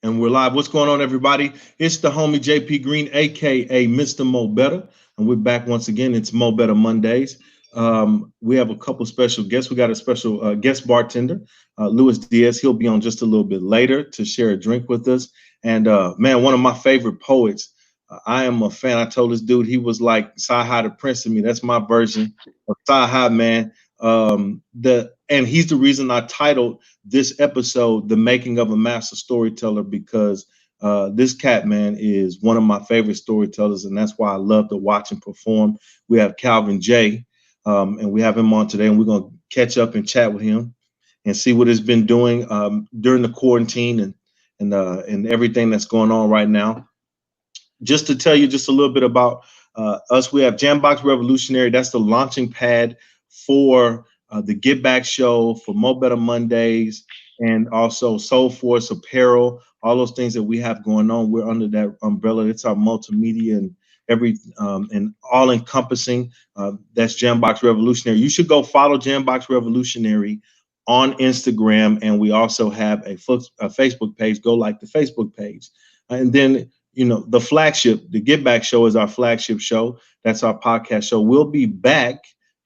And we're live. What's going on, everybody? It's the homie JP Green, aka Mr. Mo Betta, and we're back once again. It's Mo Betta Mondays. We have a couple special guests. We got a special guest bartender, Luis Diaz. He'll be on just a little bit later to share a drink with us. And man, one of my favorite poets. I am a fan. I told this dude he was like Sci-Hi the Prince to me. That's my version of Sci-Hi, man. And he's the reason I titled this episode "The Making of a Master Storyteller" because this cat, man, is one of my favorite storytellers, and that's why I love to watch him perform. We have Calvin J, and we have him on today, and we're gonna catch up and chat with him and see what he's been doing during the quarantine and everything that's going on right now. Just to tell you just a little bit about us, we have Jambox Revolutionary. That's the launching pad for the Get Back Show, for Mo Betta Mondays, and also Soul Force Apparel. All those things that we have going on, we're under that umbrella. It's our multimedia and and all encompassing. That's Jambox Revolutionary. You should go follow Jambox Revolutionary on Instagram, and we also have a Facebook page. Go like the Facebook page, and then the flagship, the Get Back Show is our flagship show. That's our podcast show. We'll be back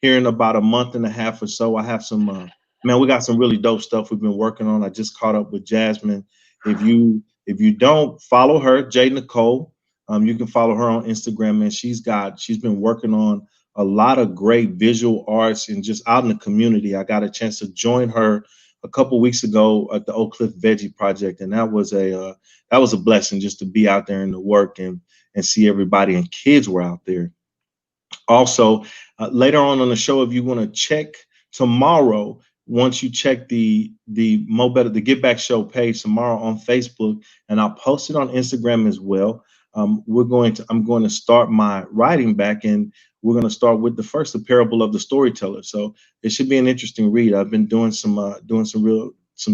here in about a month and a half or so. I have some, man, we got some really dope stuff we've been working on. I just caught up with Jasmine. If you don't follow her, J Nicole, you can follow her on Instagram, and she's been working on a lot of great visual arts and just out in the community. I got a chance to join her a couple weeks ago at the Oak Cliff Veggie Project, and that was a blessing just to be out there in the work and see everybody, and kids were out there. Also, later on the show, if you want to check tomorrow, once you check the Mo Betta, the Get Back Show page tomorrow on Facebook, and I'll post it on Instagram as well. I'm going to start my writing back, and we're going to start with the first, the parable of the storyteller. So it should be an interesting read. I've been doing some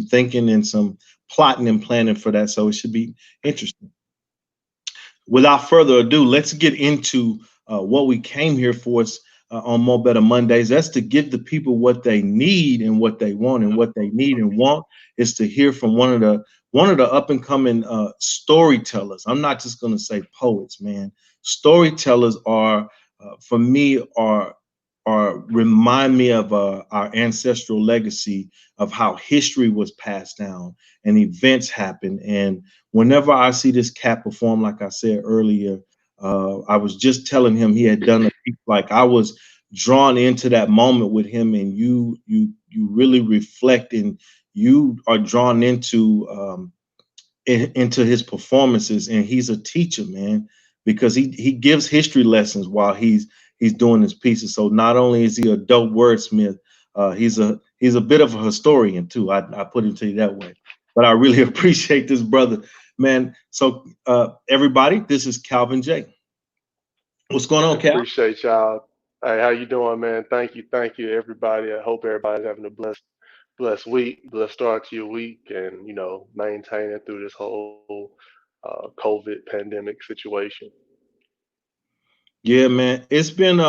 thinking and some plotting and planning for that, so it should be interesting. Without further ado, let's get into what we came here for on Mo Betta Mondays. That's to give the people what they need and what they want. And what they need and want is to hear from one of the up and coming storytellers. I'm not just going to say poets, man. Storytellers are, for me, are remind me of our ancestral legacy of how history was passed down and events happened. And whenever I see this cat perform, like I said earlier, I was just telling him he had done a piece, like I was drawn into that moment with him, and you really reflect and you are drawn into his performances. And he's a teacher, man, because he gives history lessons while he's doing his pieces. So not only is he a dope wordsmith, he's a bit of a historian too. I put it to you that way. But I really appreciate this brother, man. So everybody, this is Calvin J. What's going on, Cal? Appreciate y'all. Hey, how you doing, man? Thank you, everybody. I hope everybody's having a blessed week, blessed start to your week, and maintaining through this whole COVID pandemic situation. Yeah, man. It's been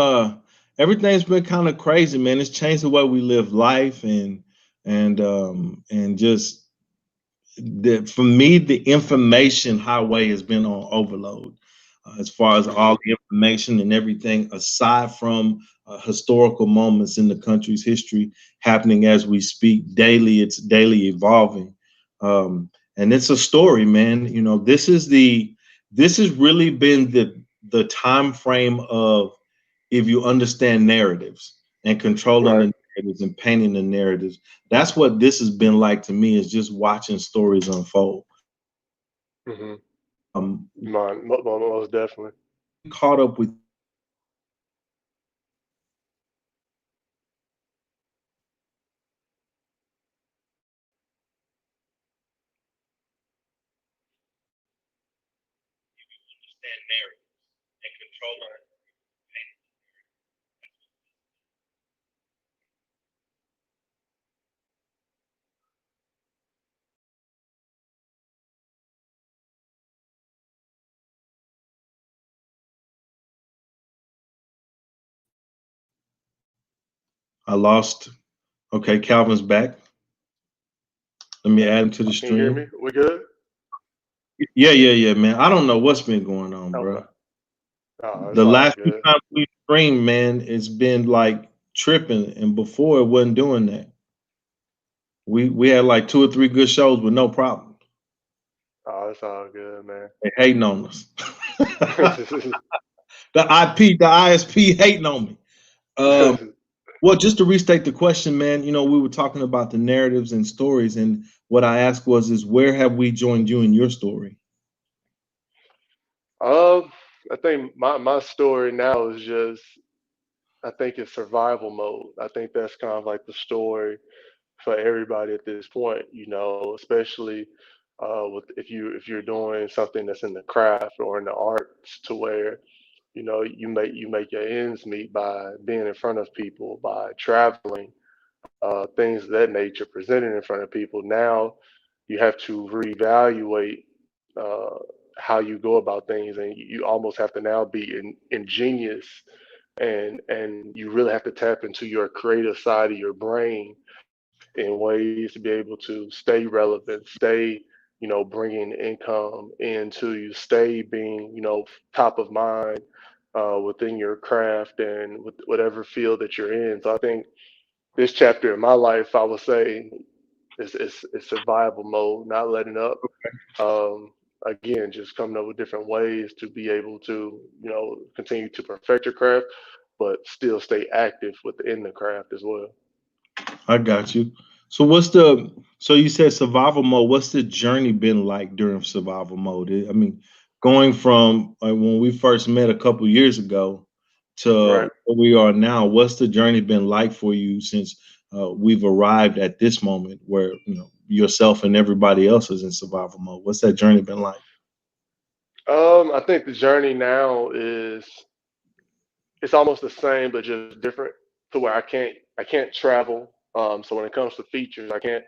everything's been kind of crazy, man. It's changed the way we live life, and just for me, the information highway has been on overload as far as all Hmm. the information and everything, aside from historical moments in the country's history happening as we speak daily. It's daily evolving, and it's a story, man. This has really been the time frame of, if you understand narratives and controlling Right. the narratives and painting the narratives. That's what this has been like to me, is just watching stories unfold. Hmm. Um, Most definitely. Caught up with I lost. Okay, Calvin's back. Let me add him to the Can you hear stream. me? We good? Yeah, man. I don't know what's been going on, bro. Okay. Oh, The it's all last few good. times we streamed, man, it's been like tripping, and before it wasn't doing that. We had like 2 or 3 good shows with no problem. Oh, it's all good, man. They hating on us. The ISP hating on me. Well, just to restate the question, man, we were talking about the narratives and stories, and what I asked is where have we joined you in your story? Um, I think my story now is just I think it's survival mode. I think that's kind of like the story for everybody at this point, especially with if you're doing something that's in the craft or in the arts to where you make your ends meet by being in front of people, by traveling, things of that nature, presenting in front of people. Now you have to reevaluate how you go about things, and you almost have to now be ingenious, and you really have to tap into your creative side of your brain in ways to be able to stay relevant, stay, bringing income into you, stay being, top of mind within your craft and with whatever field that you're in. So I think this chapter in my life, I would say, is survival mode, not letting up. Again, just coming up with different ways to be able to, continue to perfect your craft, but still stay active within the craft as well. I got you. So so you said survival mode. What's the journey been like during survival mode? I mean, going from when we first met a couple years ago to Right. where we are now, what's the journey been like for you since we've arrived at this moment where, yourself and everybody else is in survival mode? What's that journey been like? I think the journey now is it's almost the same but just different to where I can't travel. So when it comes to features, I can't.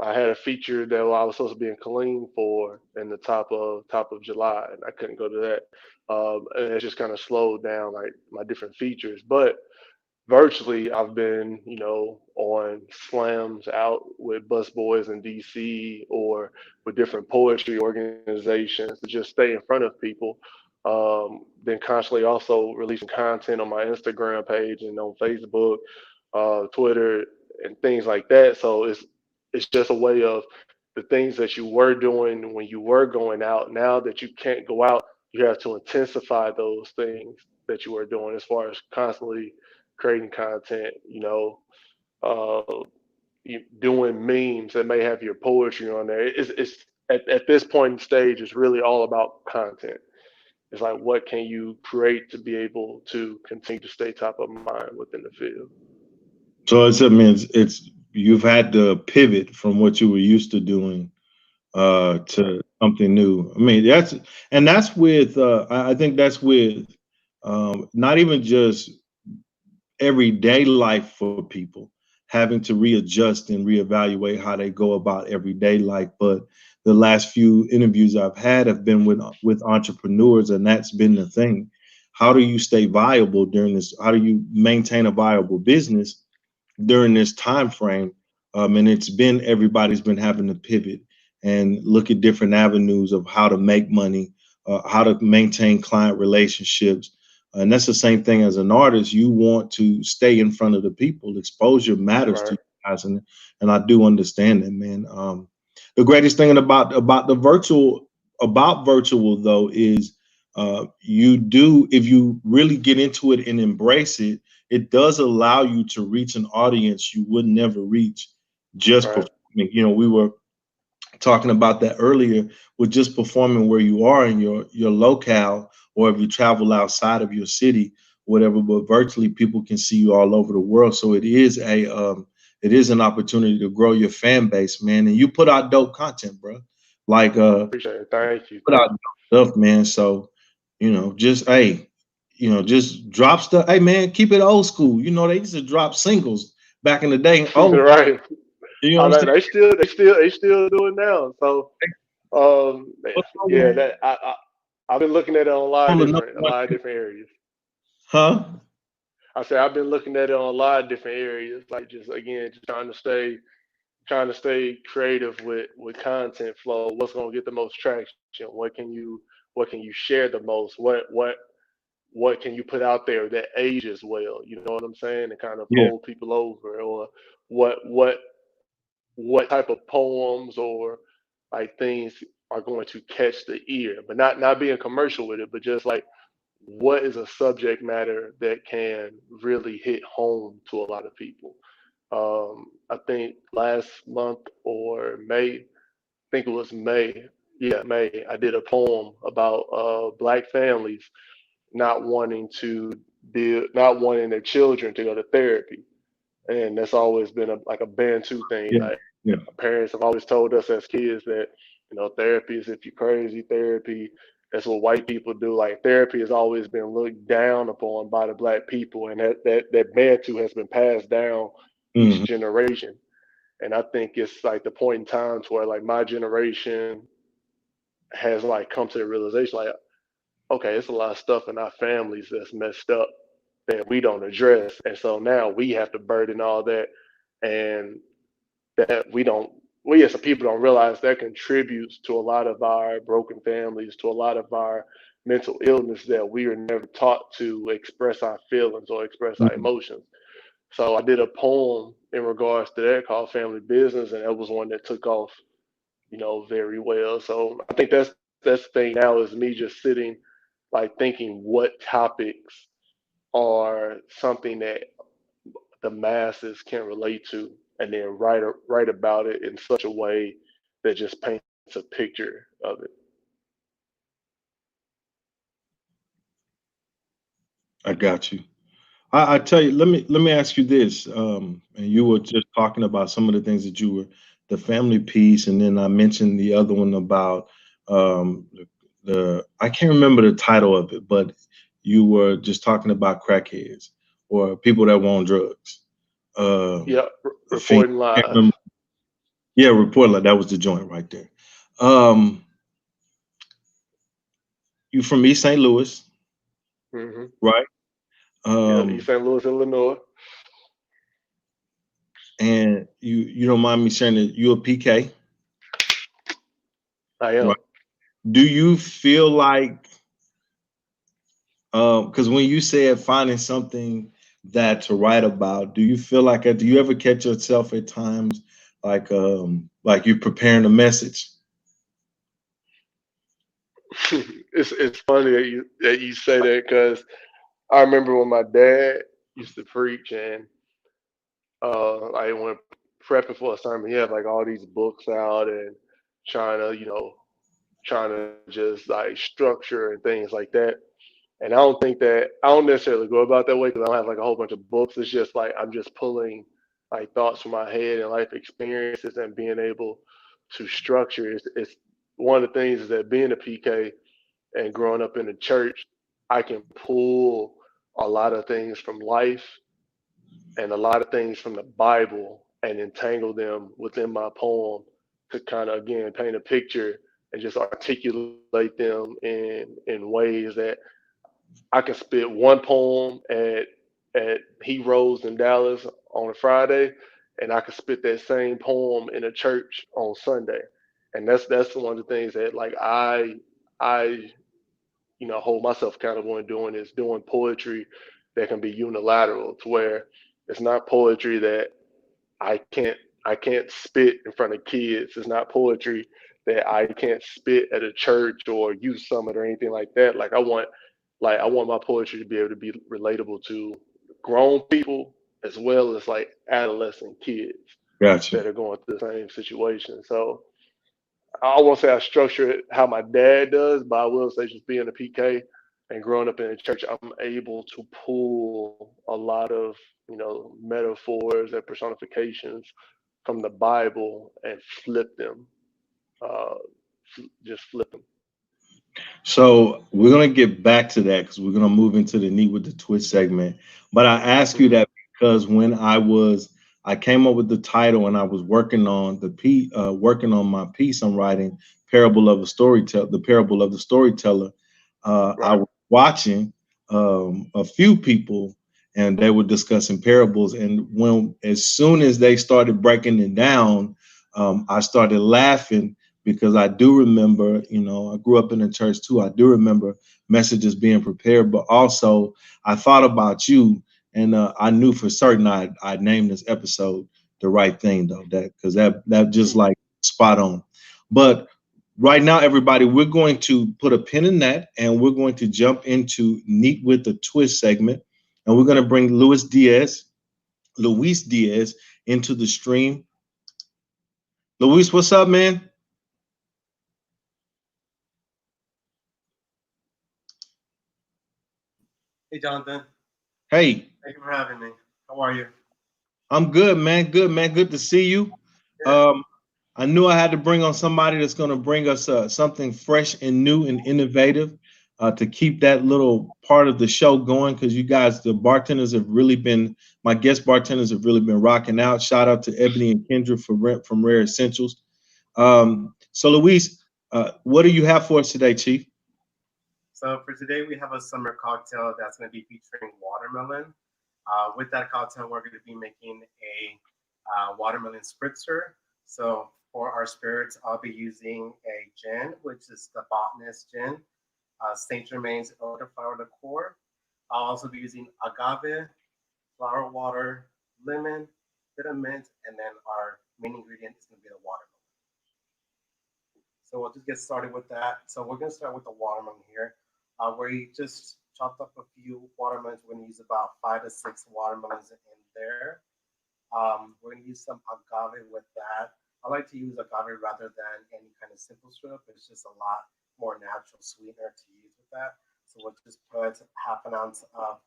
I had a feature that I was supposed to be in Killeen for in the top of July, and I couldn't go to that. And it just kind of slowed down like my different features. But virtually, I've been, on slams out with bus boys in DC or with different poetry organizations to just stay in front of people. Then constantly also releasing content on my Instagram page and on Facebook, Twitter, and things like that. So it's just a way of the things that you were doing when you were going out. Now that you can't go out, you have to intensify those things that you were doing as far as constantly creating content, uh, doing memes that may have your poetry on there. It's at this point in stage, it's really all about content. It's like what can you create to be able to continue to stay top of mind within the field. So I mean, it's you've had to pivot from what you were used to doing Right, to something new. I mean, that's with I think that's with not even just everyday life for people having to readjust and reevaluate how they go about everyday life, but the last few interviews I've had have been with entrepreneurs, and that's been the thing. How do you stay viable during this? How do you maintain a viable business during this time frame? And it's been everybody's been having to pivot and look at different avenues of how to make money, how to maintain client relationships. And that's the same thing as an artist. You want to stay in front of the people. Exposure matters to right, you guys, and I do understand that, man. The greatest thing about the virtual though is you do, if you really get into it and embrace it, it does allow you to reach an audience you would never reach just right. performing. We were talking about that earlier with just performing where you are in your locale, or if you travel outside of your city, whatever. But virtually, people can see you all over the world, so it is an opportunity to grow your fan base, man. And you put out dope content, bro. Like Appreciate it. Thank you. put out Thank you. dope stuff, man. So just just drop stuff. Hey, man, keep it old school. They used to drop singles back in the day. Oh, Right. you know Oh, what I'm man, saying? they still do it now. So, What's yeah, that I've been looking at it on on the number a one? lot of different areas. Huh? I say I've been looking at it on a lot of different areas, like just again, just trying to stay trying to stay creative with content flow. What's going to get the most traction? What can you share the most? What can you put out there that ages well? You know what I'm saying? And kind of Yeah. hold people over, or what what what type of poems or like things are going to catch the ear, but not being commercial with it, but just like what is a subject matter that can really hit home to a lot of people. I think last month or May, I think it was May. Yeah, May. I did a poem about black families not wanting their children to go to therapy, and that's always been like a Bantu thing. Yeah. Like Yeah. our parents have always told us as kids that therapy is if you're crazy. Therapy, that's what white people do. Like therapy has always been looked down upon by the black people, and that Bantu has been passed down each Hmm. generation. And I think it's like the point in time to where like my generation has like come to the realization like, okay, it's a lot of stuff in our families that's messed up that we don't address, and so now we have to burden all that, and that we as a people don't realize that contributes to a lot of our broken families, to a lot of our mental illness, that we are never taught to express our feelings or express our Hmm. emotions. So I did a poem in regards to that called Family Business, and that was one that took off, very well. So I think that's the thing now, is me just sitting like thinking what topics are something that the masses can relate to, and then write about it in such a way that just paints a picture of it. I got you. I tell you, let me ask you this. And you were just talking about some of the things that you were, the family piece, and then I mentioned the other one about the I can't remember the title of it, but you were just talking about crackheads or people that want drugs. Yeah, The fiend. reporting Can't live. remember. Yeah, report like that was the joint right there. Um, you from East St. Louis, Hmm. right? Yeah, East Um, St. Louis, Illinois. and you don't mind me sharing that you a PK, I right? am. Do you feel like, because when you said finding something that to write about, do you feel like, do you ever catch yourself at times like you're preparing a message? It's funny that you say that, because I remember when my dad used to preach, and I went prepping for a sermon. He had like all these books out, and trying to trying to just like structure and things like that. And I don't necessarily go about that way, because I don't have like a whole bunch of books. It's just like I'm just pulling like thoughts from my head and life experiences, and being able to structure. It's one of the things is that being a PK and growing up in the church, I can pull a lot of things from life and a lot of things from the Bible and entangle them within my poem to kind of again paint a picture and just articulate them in ways that I can spit one poem at Heroes in Dallas on a Friday, and I can spit that same poem in a church on Sunday. And that's one of the things that like I hold myself accountable in doing, is doing poetry that can be unilateral, to where it's not poetry that I can't I can't spit in front of kids. It's not poetry that I can't spit at a church or youth summit or anything like that. Like I want my poetry to be able to be relatable to grown people as well as like adolescent kids Gotcha. that are going through the same situation. So I won't say I structure it how my dad does, but I will say just being a PK and growing up in the church, I'm able to pull a lot of metaphors and personifications from the Bible and flip them, uh, just flip them. So we're gonna get back to that because we're gonna move into the Neat with the Twist segment. But I ask you Hmm. that because when I came up with the title and I was working on working on my piece I'm writing, the parable of the storyteller. I Right. was watching a few people, and they were discussing parables. And as soon as they started breaking it down, I started laughing because I do remember, I grew up in the church too. I do remember messages being prepared, but also I thought about you, and I knew for certain I'd named this episode The Right Thing, though, that just like spot on. But right now, everybody, we're going to put a pin in that, and we're going to jump into Neat with the Twist segment, and we're going to bring Luis Diaz into the stream. Luis, what's up, man? Hey, Jonathan. Hey. Thank you for having me. How are you? I'm good, man. Good, man. Good to see you. Yeah. I knew I had to bring on somebody that's going to bring us something fresh and new and innovative to keep that little part of the show going, because you guys, the bartenders, have really been, my guest bartenders have really been rocking out. Shout out to Ebony and Kendra from Rare Essentials. So, Luis, what do you have for us today, Chief? So for today, we have a summer cocktail that's going to be featuring watermelon. With that cocktail, we're going to be making a watermelon spritzer. So for our spirits, I'll be using a gin, which is the Botanist gin, Saint Germain's elderflower liqueur. I'll also be using agave, flower water, lemon, bit of mint, and then our main ingredient is going to be the watermelon. So we'll just get started with that. So we're going to start with the watermelon here, where you just chopped up a few watermelons. We're going to use about 5 to 6 watermelons in there. We're going to use some agave with that. I like to use agave rather than any kind of simple syrup. It's just a lot more natural sweetener to use with that. So we'll just put half an ounce of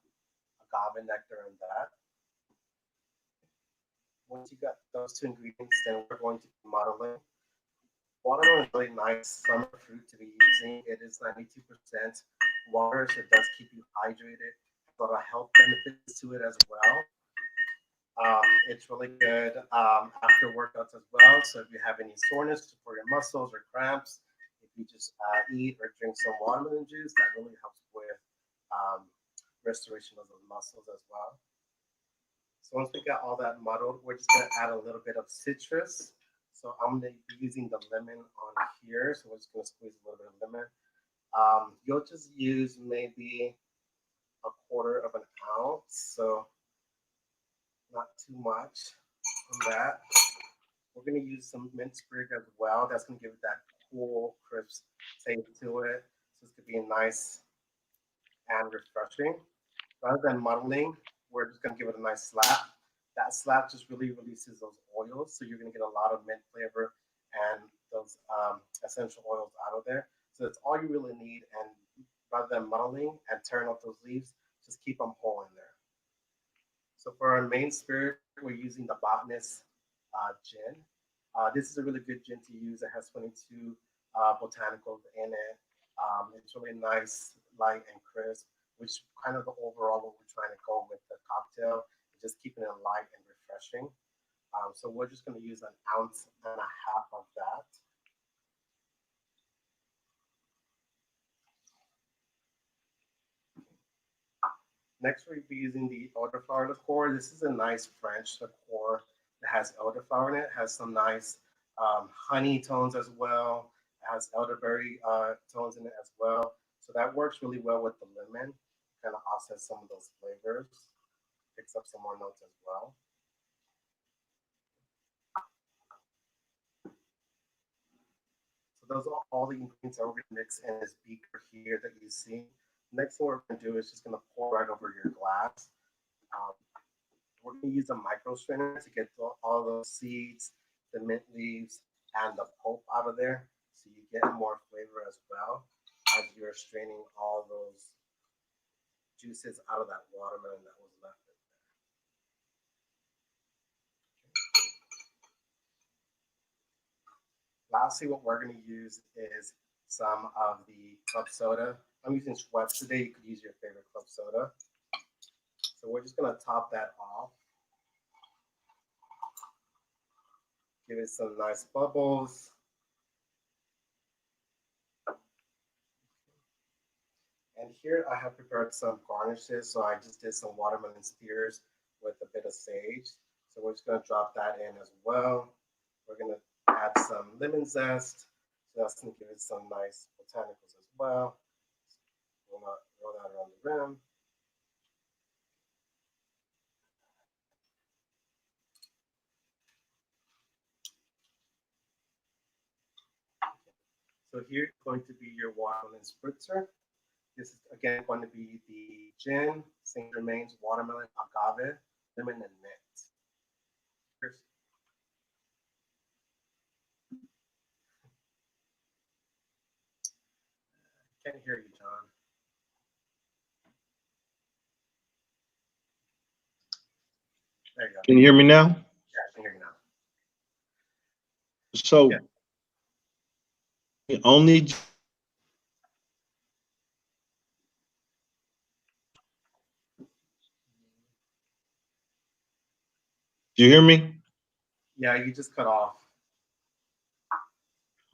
agave nectar in that. Once you got those 2 ingredients, then we're going to be modeling. Watermelon is a really nice summer fruit to be using. It is 92% water, so it does keep you hydrated. A lot of health benefits to it as well. It's really good after workouts as well. So if you have any soreness for your muscles or cramps, if you just eat or drink some watermelon juice, that really helps with restoration of those muscles as well. So once we got all that muddled, we're just going to add a little bit of citrus. So I'm going to be using the lemon on here. So we're just going to squeeze a little bit of lemon. You'll just use maybe 1/4 of an ounce. So not too much from that. We're going to use some mint sprig as well. That's going to give it that cool, crisp taste to it. So it's going to be nice and refreshing. Rather than muddling, we're just going to give it a nice slap. That slap just really releases those oils. So you're going to get a lot of mint flavor and those essential oils out of there. So that's all you really need. And rather than muddling and tearing off those leaves, just keep them whole in there. So for our main spirit, we're using the Botanist gin. This is a really good gin to use. It has 22 botanicals in it. It's really nice, light, and crisp, which is kind of the overall what we're trying to go with the cocktail, just keeping it light and refreshing. So we're just going to use 1.5 ounces of that. Next, we'll be using the elderflower liqueur. This is a nice French liqueur that has elderflower in it. It has some nice honey tones as well. It has elderberry tones in it as well. So that works really well with the lemon. Kind of offsets some of those flavors. Picks up some more notes as well. So those are all the ingredients that we're going to mix in this beaker here that you see. Next thing we're going to do is just going to pour right over your glass. We're going to use a micro strainer to get all those seeds, the mint leaves, and the pulp out of there, so you get more flavor as well as you're straining all those juices out of that watermelon that was left in there. Lastly, what we're going to use is some of the club soda. I'm using Schweppes today. You could use your favorite club soda. So we're just going to top that off. Give it some nice bubbles. And here I have prepared some garnishes. So I just did some watermelon spears with a bit of sage. So we're just gonna drop that in as well. We're gonna add some lemon zest. So that's gonna give it some nice botanicals as well. Roll that around the rim. So here's going to be your watermelon spritzer. This is again going to be the gin, Saint Germain's watermelon, agave, lemon, and mint. Here's, can't hear you, John. There you go. Can you hear me now? Yeah, I can hear you now. So Yeah. only do you hear me? Yeah, you just cut off.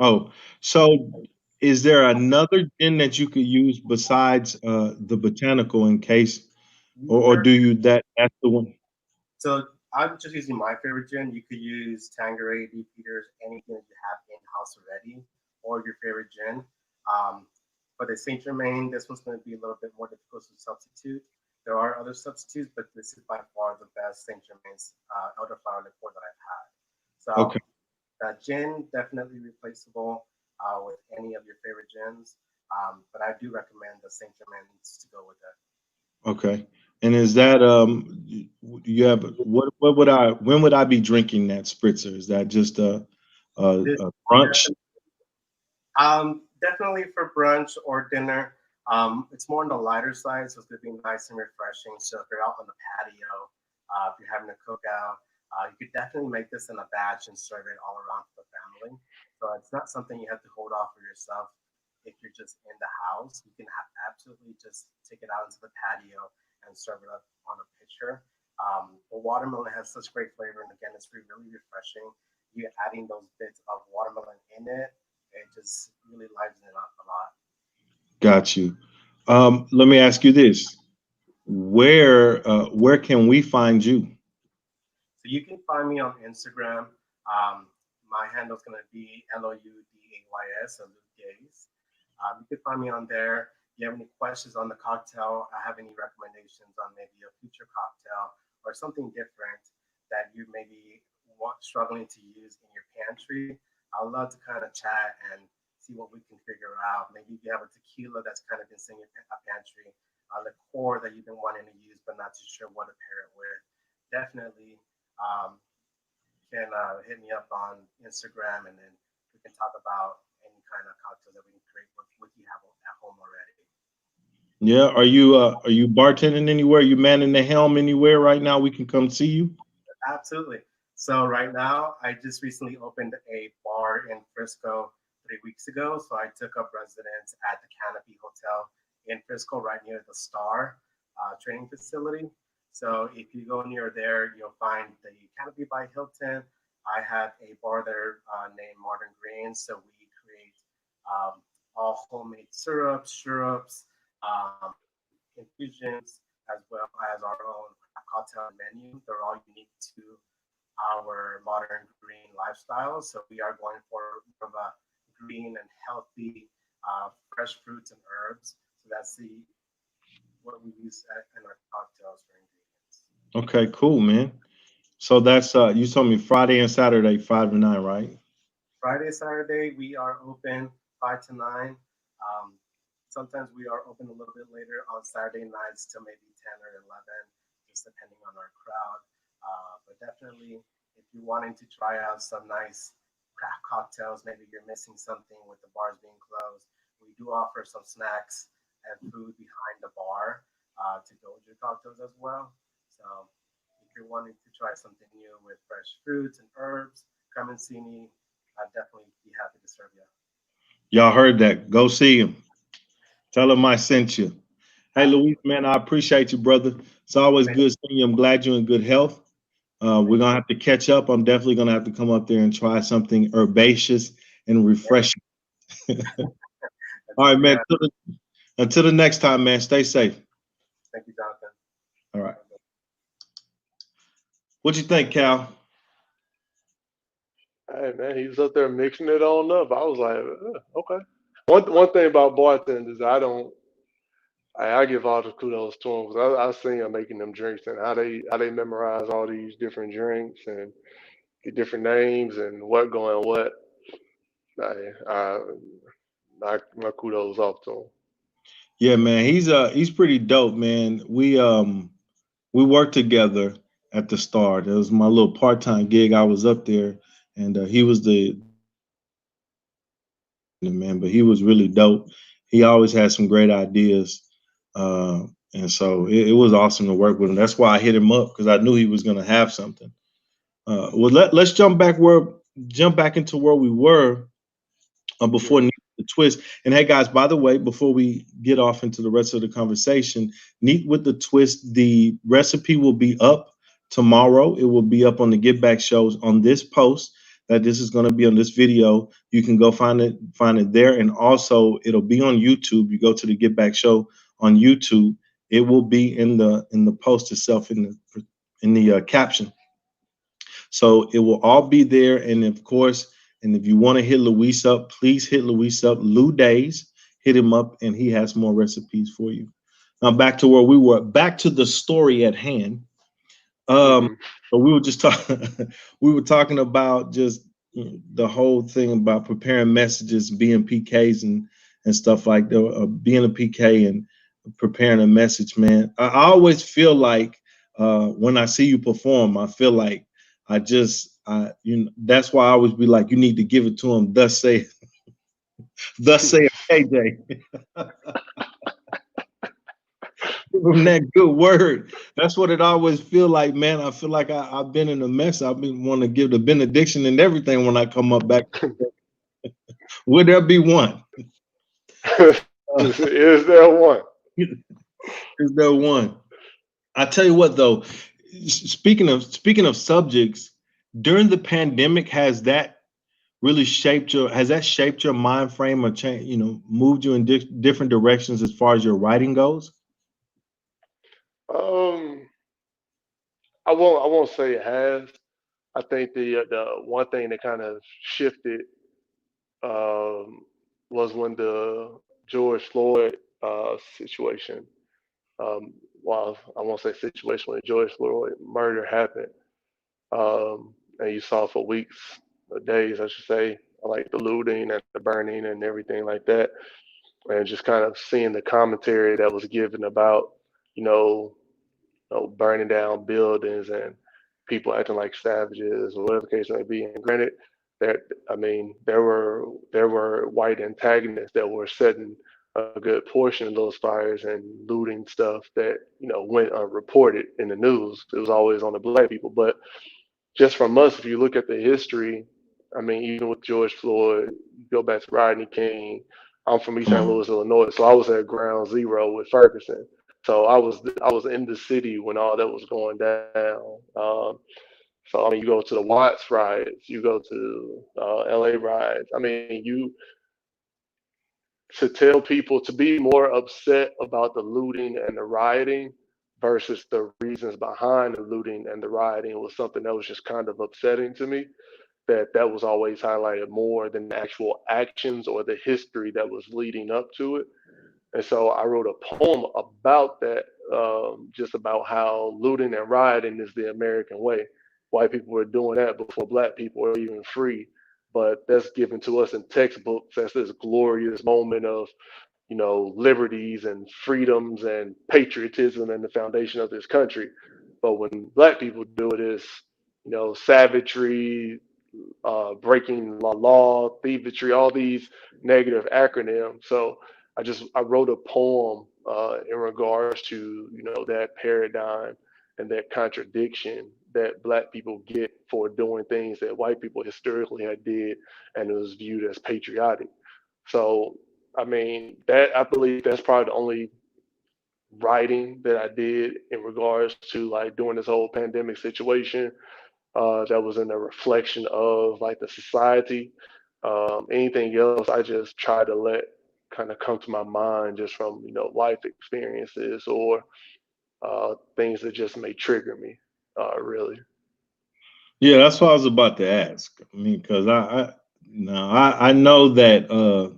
Oh, so is there another gin that you could use besides the botanical in case, or Sure. do you that's the one? So I'm just using my favorite gin. You could use Tanqueray, Deep Eaters, anything that you have in house already, or your favorite gin. Um, for the Saint Germain, this one's going to be a little bit more difficult to substitute. There are other substitutes, but this is by far the best Saint Germain's elderflower liqueur that I've had. So Okay, that gin definitely replaceable with any of your favorite gins, but I do recommend the Saint Germain's to go with it. okay. And is that you have what would I when would I be drinking that spritzer? Is that just This a brunch? Definitely for brunch or dinner. It's more on the lighter side, so it's gonna be nice and refreshing. So if you're out on the patio, if you're having a cookout, you could definitely make this in a batch and serve it all around for the family. So it's not something you have to hold off for yourself. If you're just in the house, you can absolutely just take it out into the patio and serve it up on a pitcher. The watermelon has such great flavor, and again, it's really refreshing. You adding those bits of watermelon in it just really livens it up a lot. Got you. Let me ask you this: where can we find you? So you can find me on Instagram. My handle is going to be LOUDAYS, so Luke Days. You can find me on there. If you have any questions on the cocktail, I have any recommendations on maybe a future cocktail or something different that you maybe struggling to use in your pantry, I'd love to kind of chat and see what we can figure out. Maybe if you have a tequila that's kind of been sitting in your pantry, a liqueur that you've been wanting to use but not too sure what to pair it with. Definitely um, can hit me up on Instagram, and then we can talk about any kind of cocktail that we can create with what you have at home already. Yeah, are you bartending anywhere? You manning the helm anywhere right now? We can come see you. Absolutely. So right now, I just recently opened a bar in Frisco 3 weeks ago. So I took up residence at the Canopy Hotel in Frisco, right near the Star training facility. So if you go near there, you'll find the Canopy by Hilton. I have a bar there named Modern Greens. So we create um, all homemade syrups, um, infusions, as well as our own cocktail menu. They're all unique to our modern green lifestyle. So we are going for more of a green and healthy, fresh fruits and herbs. So that's the what we use in our cocktails for ingredients. Okay, cool, man. So that's you told me Friday and Saturday, 5 to 9, right? Friday, Saturday, we are open 5 to 9. Um, Sometimes we are open a little bit later on Saturday nights till maybe 10 or 11, just depending on our crowd. But definitely, if you're wanting to try out some nice craft cocktails, maybe you're missing something with the bars being closed, we do offer some snacks and food behind the bar to go with your cocktails as well. So if you're wanting to try something new with fresh fruits and herbs, come and see me. I'd definitely be happy to serve you. Y'all heard that. Go see him. Tell him I sent you. Hey, Luis, Absolutely. man, I appreciate you, brother. It's always Thank, good seeing you. I'm glad you're in good health. We're thank gonna have to catch up. I'm definitely gonna have to come up there and try something herbaceous and you. refreshing. That's All good right, to man. have. Until the next time, man, stay safe. Thank you, Jonathan. All right. What you think, Cal? Hey man, he was up there mixing it on up. I was like, okay. One thing about bartenders, I give all the kudos to them because I seen them making them drinks and how they memorize all these different drinks and the different names and what going what. I, I, my kudos off to him. Yeah, man, he's pretty dope, man. We worked together at the start. It was my little part-time gig. I was up there, and he was the man, but he was really dope. He always had some great ideas, and so it was awesome to work with him. That's why I hit him up because I knew he was going to have something. Well, let's jump back into where we were before Mm. Neat with the Twist. And hey, guys, by the way, before we get off into the rest of the conversation, Neat with the Twist, the recipe will be up tomorrow. It will be up on the Get Back shows on this post that this is going to be on this video. You can go find it there, and also it'll be on YouTube. You go to the Get Back show on YouTube. It will be in the post itself in the caption. So it will all be there. And of course, and if you want to hit Luis up, please hit Luis up. Lou Days, hit him up, and he has more recipes for you. Now back to where we were, back to the story at hand. Hmm. But we were just talking, we were talking about just the whole thing about preparing messages, being PKs and stuff like that, being a PK and preparing a message, man. I always feel like when I see you perform, I feel like that's why I always be like, you need to give it to him. Thus say KJ. Give him that good word. That's what it always feel like, man. I feel like I've been in a mess. I've been wanting to give the benediction and everything when I come up back. Would there be one? Uh, Is there one? is there one? I tell you what, though. Speaking of subjects, during the pandemic, has that shaped your mind frame or change? Moved you in different directions as far as your writing goes? Um, I won't say it has. I think the one thing that kind of shifted um, was when the George Floyd situation. Well, I won't say situation when the George Floyd murder happened, and you saw for weeks, or days, I should say, like the looting and the burning and everything like that, and just kind of seeing the commentary that was given about, you know, burning down buildings and people acting like savages or whatever the case may be. And granted, there, I mean, there were white antagonists that were setting a good portion of those fires and looting stuff that went unreported in the news. It was always on the black people, but just from us, if you look at the history, I mean, even with George Floyd, you go back to Rodney King. I'm from East St. Louis, Illinois, so I was at ground zero with Ferguson. So I was in the city when all that was going down. So I mean, you go to the Watts riots, you go to L.A. riots. I mean, you to tell people to be more upset about the looting and the rioting versus the reasons behind the looting and the rioting was something that was just kind of upsetting to me. That was always highlighted more than the actual actions or the history that was leading up to it. And so I wrote a poem about that, just about how looting and rioting is the American way. White people were doing that before black people were even free. But that's given to us in textbooks as this glorious moment of, liberties and freedoms and patriotism and the foundation of this country. But when black people do it, it's, savagery, breaking the law, thievery, all these negative acronyms. So I wrote a poem in regards to that paradigm and that contradiction that black people get for doing things that white people historically had did, and it was viewed as patriotic. So I mean that I believe that's probably the only writing that I did in regards to like during this whole pandemic situation that was in a reflection of like the society. Anything else, I just try to let kind of come to my mind just from, life experiences or things that just may trigger me, really. Yeah, that's what I was about to ask. I mean, because I know that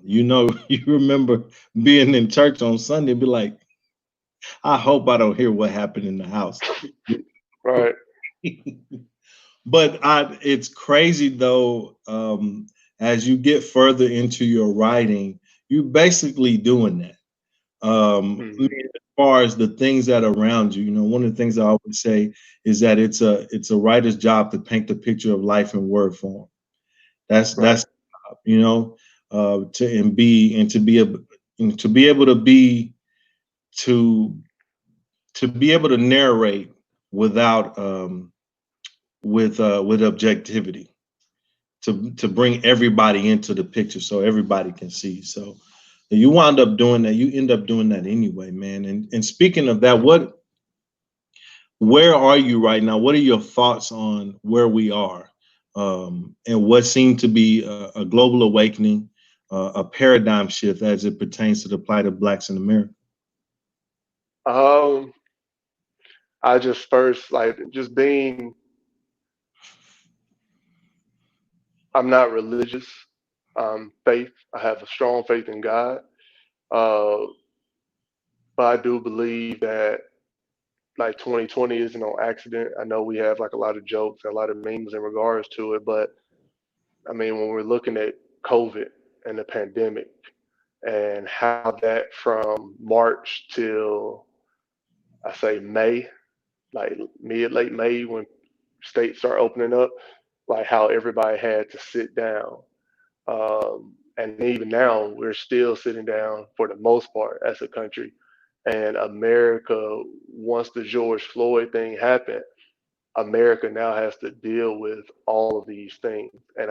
you remember being in church on Sunday, be like, I hope I don't hear what happened in the house. Right. But it's crazy though. As you get further into your writing, you basically doing that. I mean, Hmm. as far as the things that are around you, one of the things I always say is that it's a writer's job to paint the picture of life in word form. Right. That's you know to be able to be able to be to to be able to narrate without with objectivity, to bring everybody into the picture so everybody can see. So you wind up doing that. You end up doing that anyway, man. And speaking of that, where are you right now? What are your thoughts on where we are, and what seemed to be a global awakening, a paradigm shift as it pertains to the plight of blacks in America? Um, I just first like just being. I'm not religious. Faith. I have a strong faith in God. Uh, but I do believe that like 2020 isn't on accident. I know we have like a lot of jokes and a lot of memes in regards to it, but I mean, when we're looking at COVID and the pandemic and how that from March till I say May, like mid late May when states start opening up, like how everybody had to sit down. And even now, we're still sitting down for the most part as a country. And America, once the George Floyd thing happened, America now has to deal with all of these things. And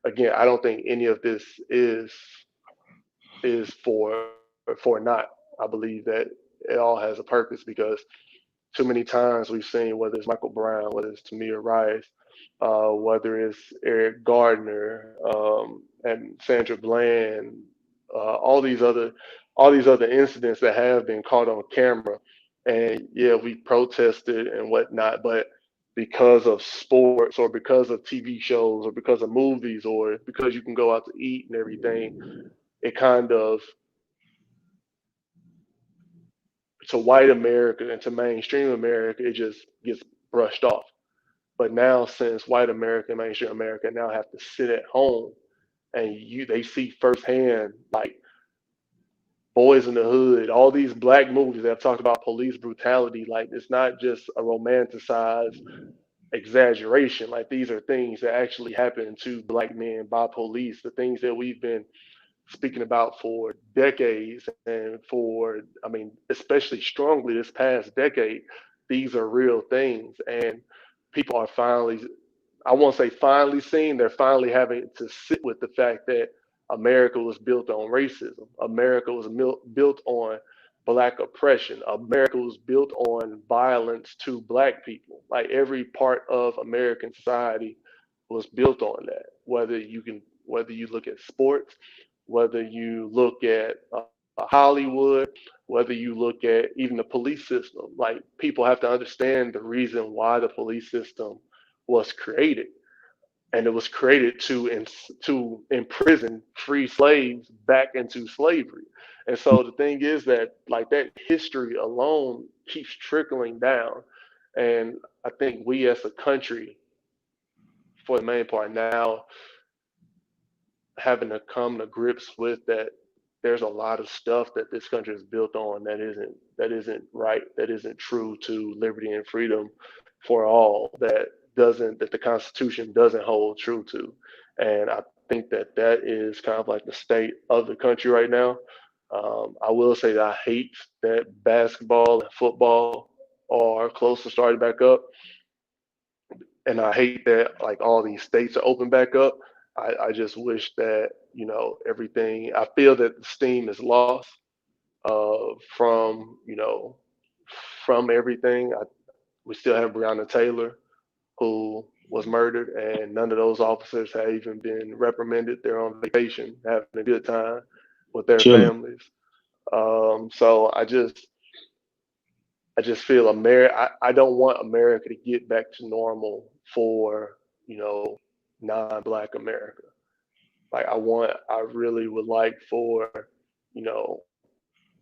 again, I don't think any of this is for not. I believe that it all has a purpose because too many times we've seen whether it's Michael Brown, whether it's Tamir Rice, whether it's Eric Gardner, and Sandra Bland, all these other incidents that have been caught on camera. And yeah, we protested and whatnot, but because of sports or because of TV shows or because of movies or because you can go out to eat and everything, it kind of to white America and to mainstream America, it just gets brushed off. But now, since white America and mainstream America now have to sit at home and they see firsthand, like Boys in the Hood, all these black movies that have talked about police brutality, like it's not just a romanticized exaggeration. Like these are things that actually happen to black men by police, the things that we've been speaking about for decades and for, I mean, especially strongly this past decade, these are real things. And people are finally, I won't say finally seeing, they're finally having to sit with the fact that America was built on racism. America was built on black oppression. America was built on violence to black people. Like every part of American society was built on that. Whether you look at sports, whether you look at Hollywood, whether you look at even the police system. Like people have to understand the reason why the police system was created, and it was created to imprison free slaves back into slavery. And so the thing is that like that history alone keeps trickling down, and I think we as a country, for the main part now, having to come to grips with that there's a lot of stuff that this country is built on that isn't right, that isn't true to liberty and freedom for all, that the Constitution doesn't hold true to. And I think that that is kind of like the state of the country right now. I will say that I hate that basketball and football are close to starting back up, and I hate that like all these states are open back up. I just wish that everything. I feel that the steam is lost from from everything. We still have Breonna Taylor who was murdered, and none of those officers have even been reprimanded. They're on vacation, having a good time with their Chilling. families. So I just feel I don't want America to get back to normal for, you know, non-black America. Like I really would like for, you know,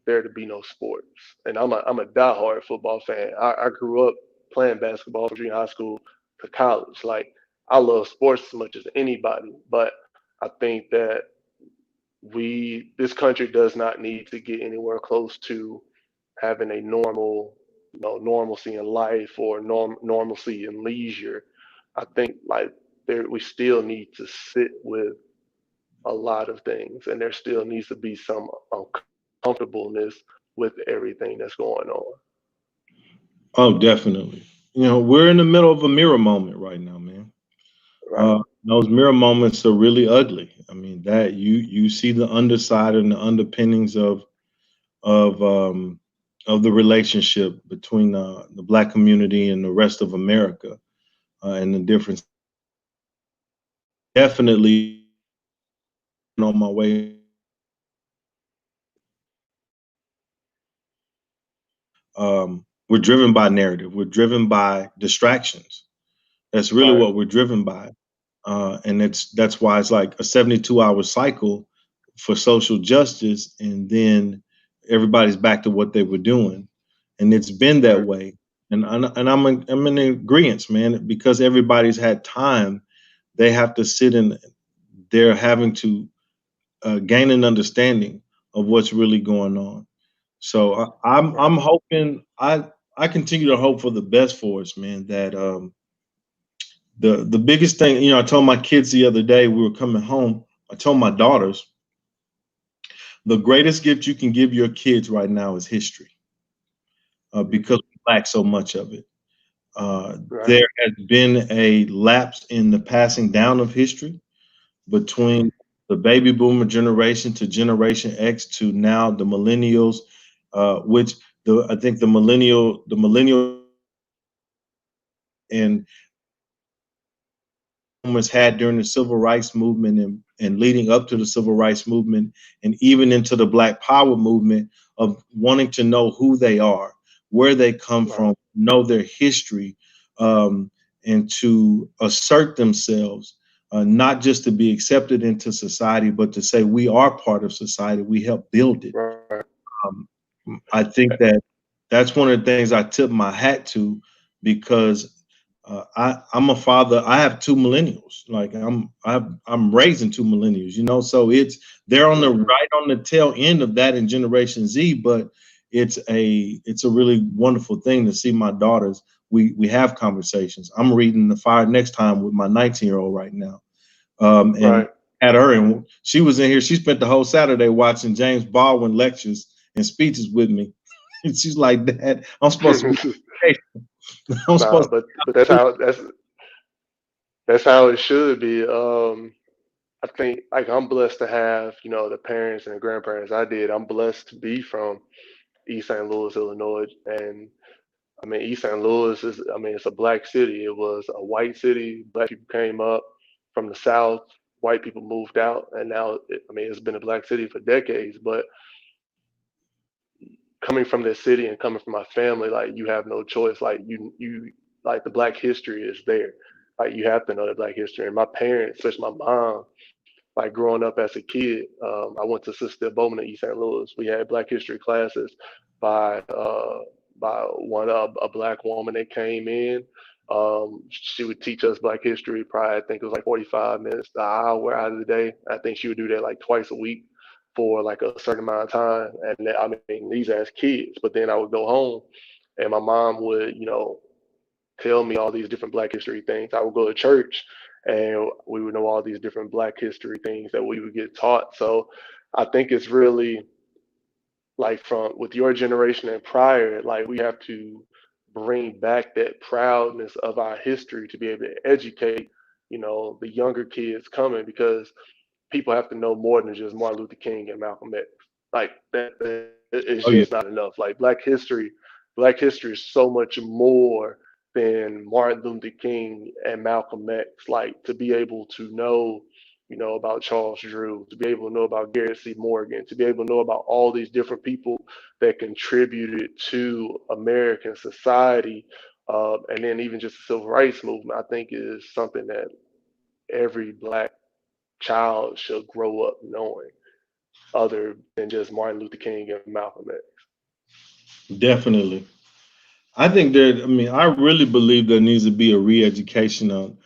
there to be no sports. And I'm a diehard football fan. I grew up playing basketball from junior high school to college. Like I love sports as much as anybody, but I think that this country does not need to get anywhere close to having a normal, you know, normalcy in life or normalcy in leisure. I think like we still need to sit with a lot of things, and there still needs to be some uncomfortableness with everything that's going on. Oh, definitely. You know, we're in the middle of a mirror moment right now, man. Right, Those mirror moments are really ugly. I mean, that you see the underside and the underpinnings of um, of the relationship between the black community and the rest of America, and the difference. Definitely on my way. We're driven by narrative. We're driven by distractions. That's really right, what we're driven by. And that's why it's like a 72-hour cycle for social justice, and then everybody's back to what they were doing, and it's been that right, way. And I'm in agreement, man, because everybody's had time. They have to sit in. They're having to gain an understanding of what's really going on. So I'm right, hoping I continue to hope for the best for us, man. That the biggest thing, you know, I told my kids the other day we were coming home. I told my daughters the greatest gift you can give your kids right now is history, because hmm, we lack so much of it. right, There has been a lapse in the passing down of history hmm, between the baby boomer generation to Generation X to now the millennials, which I think the millennial and had during the civil rights movement, and leading up to the civil rights movement, and even into the Black Power movement, of wanting to know who they are, where they come right, from, know their history, um, and to assert themselves, not just to be accepted into society, but to say we are part of society. We help build it. right, Um, I think that that's one of the things I tip my hat to, because I'm a father. I have two millennials. Like I'm raising two millennials. You know, so they're on the hmm, right on the tail end of that in Generation Z. But it's a really wonderful thing to see my daughters. We have conversations. I'm reading The Fire Next Time with my 19-year-old right now, and right. at her, and she was in here. She spent the whole Saturday watching James Baldwin lectures and speeches with me. And she's like, "Dad, I'm supposed to be educated. I'm Nah, supposed but to." that's how it should be. I think like I'm blessed to have, you know, the parents and the grandparents I did. I'm blessed to be from East St. Louis, Illinois, and I mean East St. Louis is, I mean, it's a black city. It was a white city. Black people came up from the South. White people moved out, and now I mean it's been a black city for decades. But coming from this city and coming from my family, like you have no choice. Like you like the black history is there. Like you have to know the black history. And my parents, especially my mom, like growing up as a kid, I went to Sister Bowman in East St. Louis. We had Black History classes by uh, by one a black woman that came in. She would teach us Black History. Probably I think it was like 45 minutes, an hour out of the day. I think she would do that like twice a week for like a certain amount of time. And I mean these as kids. But then I would go home, and my mom would, you know, tell me all these different Black History things. I would go to church, and we would know all these different Black History things that we would get taught. So I think it's really like from with your generation and prior, like we have to bring back that proudness of our history to be able to educate, you know, the younger kids coming, because people have to know more than just Martin Luther King and Malcolm X. Like that it's Oh yeah, just not enough. Like Black history is so much more than Martin Luther King and Malcolm X. Like to be able to know about Charles Drew, to be able to know about Garrett C. Morgan, to be able to know about all these different people that contributed to American society, and then even just the civil rights movement, I think is something that every black child should grow up knowing, other than just Martin Luther King and Malcolm X. Definitely. I think there, I mean, I really believe there needs to be a re-education on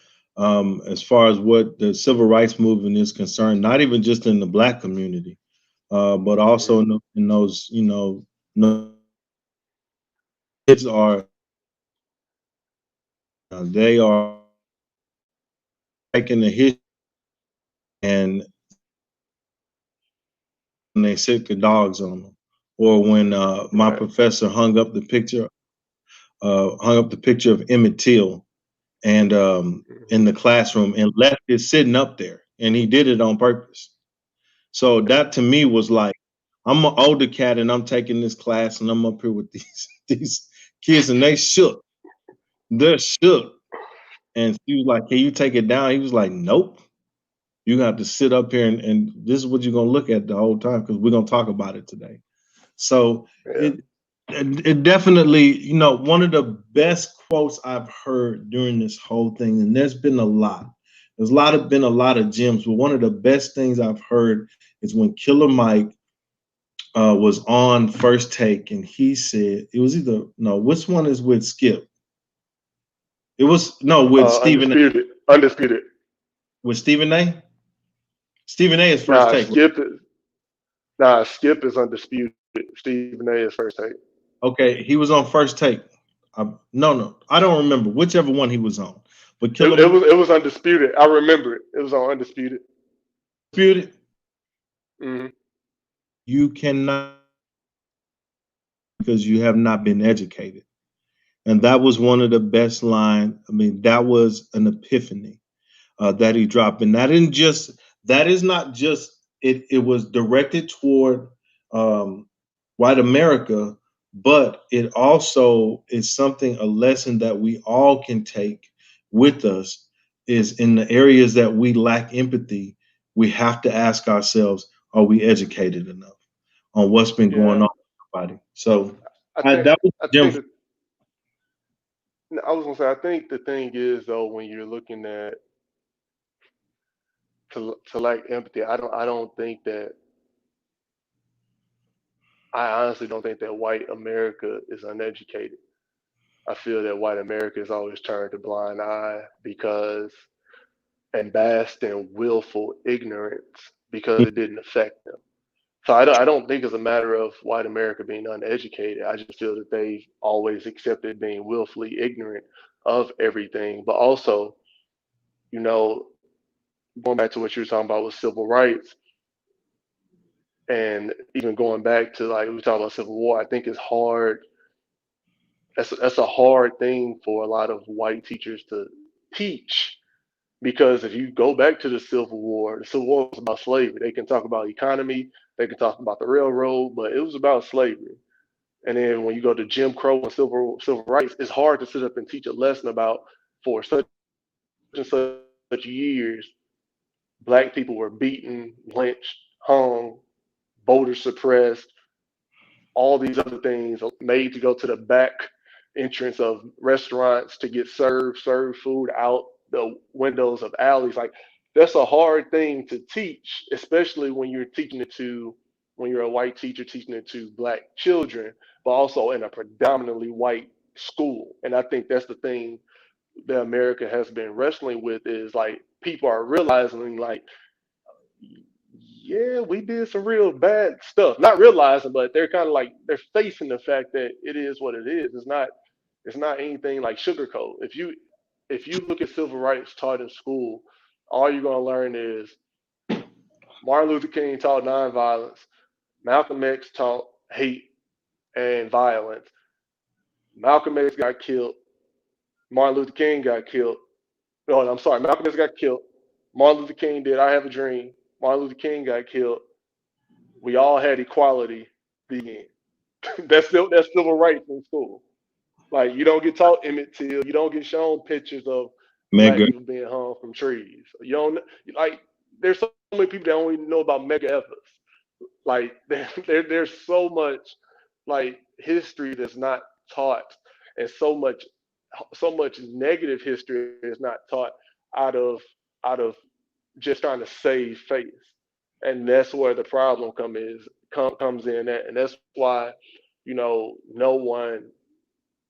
as far as what the civil rights movement is concerned, not even just in the black community, but also Hmm. in those, no- kids are, they are taking the history and they sick the dogs on them. Or when my Right. professor hung up the picture of Emmett Till and in Hmm. the classroom and left it sitting up there, and he did it on purpose. So that to me was like, I'm an older cat and I'm taking this class and I'm up here with these these kids and they shook. They're shook. And she was like, "Can you take it down?" He was like, "Nope. You have to sit up here and this is what you're gonna look at the whole time because we're gonna talk about it today." So Yeah. it definitely, one of the best quotes I've heard during this whole thing, and there's been a lot. There's been a lot of gems, but one of the best things I've heard is when Killer Mike was on First Take, and he said it was either no, which one is with Skip? It was no with Stephen A. Undisputed. Undisputed. With Stephen A. Stephen A. is First Nah, Take. Right? Skip is undisputed. Stephen A is first take. Okay, he was on First Take. No, I don't remember whichever one he was on. But It, Killer it Mike was it was undisputed. I remember it. It was on undisputed. disputed. Hmm. You cannot because you have not been educated. And that was one of the best lines. I mean, that was an epiphany that he dropped. And that is not just it was directed toward um, white America, but it also is something, a lesson that we all can take with us is in the areas that we lack empathy, we have to ask ourselves, are we educated enough on what's been going Yeah, on with everybody? So I think that was I Jim. think that I was gonna say I think the thing is though when you're looking at to lack empathy, I don't think that I honestly don't think that white America is uneducated. I feel that white America has always turned a blind eye because and basked in willful ignorance because it didn't affect them. So I don't think it's a matter of white America being uneducated. I just feel that they've always accepted being willfully ignorant of everything. But also, you know, going back to what you were talking about with civil rights, and even going back to like we talk about Civil War, I think it's hard. That's a hard thing for a lot of white teachers to teach because if you go back to the Civil War was about slavery. They can talk about economy, they can talk about the railroad, but it was about slavery. And then when you go to Jim Crow and civil rights, it's hard to sit up and teach a lesson about for such and such years, black people were beaten, lynched, hung, voters suppressed, all these other things made to go to the back entrance of restaurants to get served food out the windows of alleys. Like that's a hard thing to teach, especially when you're teaching it to when you're a white teacher teaching it to black children, but also in a predominantly white school. And I think that's the thing that America has been wrestling with is like people are realizing like yeah, we did some real bad stuff. Not realizing, but they're kind of like they're facing the fact that it is what it is. It's not anything like sugarcoat. If you look at civil rights taught in school, all you're gonna learn is Martin Luther King taught nonviolence, Malcolm X taught hate and violence. Malcolm X got killed, Martin Luther King got killed. No, I'm sorry, Malcolm X got killed. Martin Luther King did I Have a Dream. Martin Luther King got killed. We all had equality. The end. That's civil rights in school. Like you don't get taught Emmett Till. You don't get shown pictures of black Medgar. people being hung from trees. You don't like. there's so many people that don't even know about mega efforts. Like there's so much like history that's not taught, and so much negative history is not taught out of out of just trying to save face, and that's where the problem comes in at, and that's why no one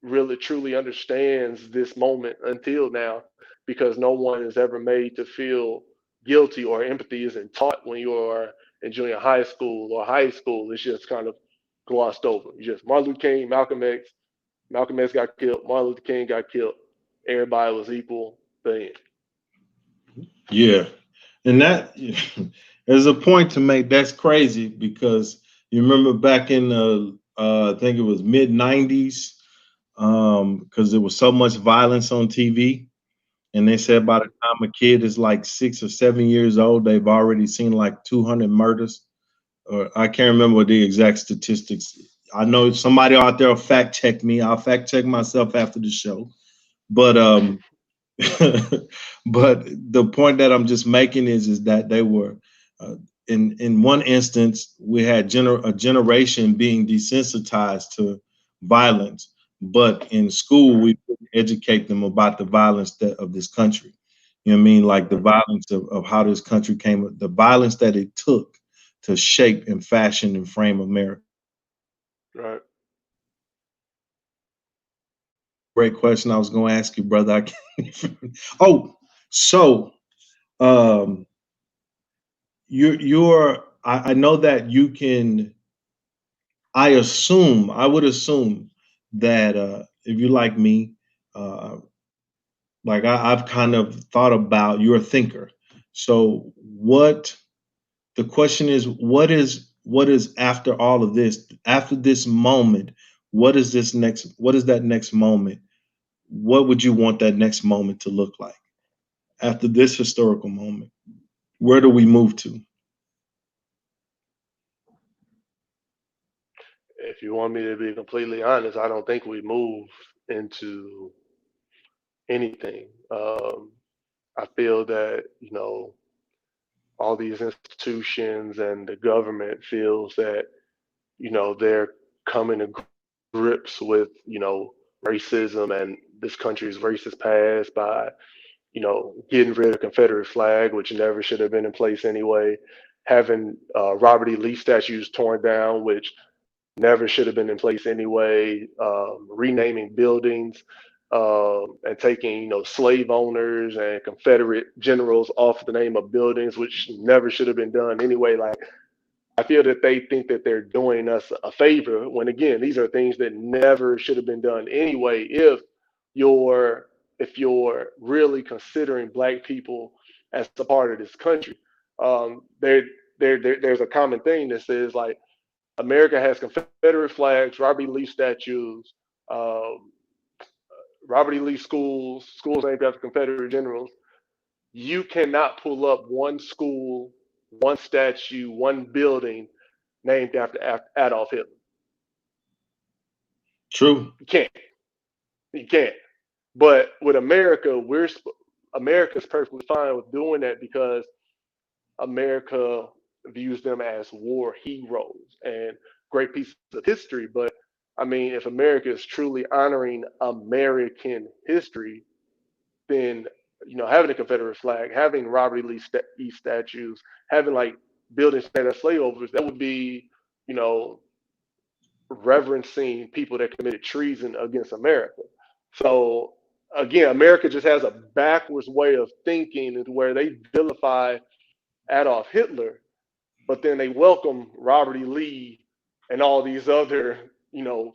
really truly understands this moment until now, because no one is ever made to feel guilty, or empathy isn't taught when you are in junior high school or high school. It's just kind of glossed over. You just Martin Luther King, Malcolm X got killed, Martin Luther King got killed. Everybody was equal. The end. Yeah, and that there's a point to make. That's crazy because you remember back in I think it was mid '90s, because there was so much violence on TV, and they said by the time a kid is like 6 or 7 years old, they've already seen like 200 murders. Or I can't remember what the exact statistics. I know somebody out there will fact check me. I'll fact check myself after the show. But but the point that I'm just making is that they were uh, in one instance we had a generation being desensitized to violence, but in school we educate them about the violence of this country. You know what I mean? Like the violence of how this country came, the violence that it took to shape and fashion and frame America. Right. Great question. I was going to ask you, brother. I can't. Oh, so um, I know that you can. I would assume that if you like me, uh, like I've kind of thought about you're a thinker. So the question is, what is after all of this, after this moment, what is that next moment? What would you want that next moment to look like after this historical moment? Where do we move to? If you want me to be completely honest, I don't think we move into anything. I feel that all these institutions and the government feels that they're coming to grips with racism and this country's racist past by getting rid of Confederate flag, which never should have been in place anyway, having Robert E. Lee statues torn down, which never should have been in place anyway, renaming buildings, and taking slave owners and Confederate generals off the name of buildings, which never should have been done anyway. Like, I feel that they think that they're doing us a favor when, again, these are things that never should have been done anyway. You're if you're really considering Black people as a part of this country, there, there's a common thing that says like America has Confederate flags, Robert E. Lee statues, um, Robert E. Lee schools named after Confederate generals. You cannot pull up one school, one statue, one building named after Adolf Hitler. True. You can't. You can't. But with America, America's perfectly fine with doing that because America views them as war heroes and great pieces of history. But I mean, if America is truly honoring American history, then having a Confederate flag, having Robert E. Lee statues, having like buildings made of slave owners, that would be you know reverencing people that committed treason against America. So again, America just has a backwards way of thinking where they vilify Adolf Hitler, but then they welcome Robert E. Lee and all these other,